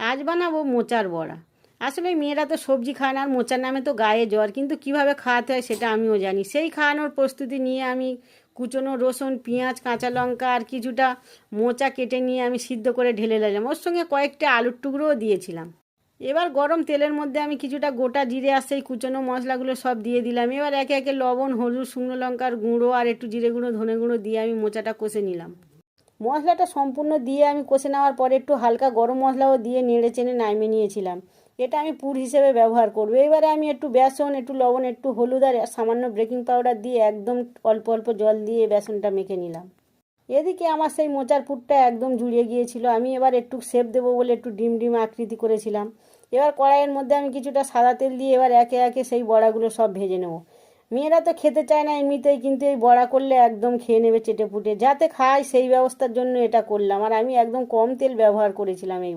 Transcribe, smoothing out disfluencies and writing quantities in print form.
আজ বানাবো মোচার বড়া। আসলে মেয়েরা তো সবজি খায় না, আর মোচার নামে তো গায়ে জ্বর, কিন্তু কিভাবে খাওয়াতে হয় সেটা আমিও জানি। সেই খাওয়ানোর প্রস্তুতি নিয়ে আমি কুচনো রসুন, পেঁয়াজ, কাঁচা লঙ্কা আর কিছুটা মোচা কেটে নিয়ে আমি সিদ্ধ করে ঢেলে দিলাম। ওর সঙ্গে কয়েকটা আলুর টুকরোও দিয়েছিলাম। এবার গরম তেলের মধ্যে আমি কিছুটা গোটা জিরে আর সেই কুচনো মশলাগুলো সব দিয়ে দিলাম। এবার একে একে লবণ, হলুদ, শুকনো লঙ্কার গুঁড়ো আর একটু জিরে গুঁড়ো, ধনে গুঁড়ো দিয়ে আমি মোচাটা কষে নিলাম। মশলাটা সম্পূর্ণ দিয়ে আমি কষে নেওয়ার পরে একটু হালকা গরম মশলাও দিয়ে নেড়ে চেড়ে নামিয়ে নিয়েছিলাম। এটা আমি পুর হিসেবে ব্যবহার করবো। এবারে আমি একটু বেসন, একটু লবণ, একটু হলুদ আর সামান্য বেকিং পাউডার দিয়ে একদম অল্প অল্প জল দিয়ে বেসনটা মেখে নিলাম। এদিকে আমার সেই মোচার পুরটা একদম জুড়িয়ে গিয়েছিল। আমি এবার একটু শেপ দেবো বলে একটু ডিম ডিম আকৃতি করেছিলাম। এবার কড়াইয়ের মধ্যে আমি কিছুটা সাদা তেল দিয়ে এবার একে একে সেই বড়াগুলো সব ভেজে নেব। মেয়েরা তো খেতে চায় না এমনিতেই, কিন্তু এই বড়া করলে একদম খেয়ে নেবে চেটে পুটে। যাতে খায় সেই ব্যবস্থার জন্য এটা করলাম, আর আমি একদম কম তেল ব্যবহার করেছিলাম এই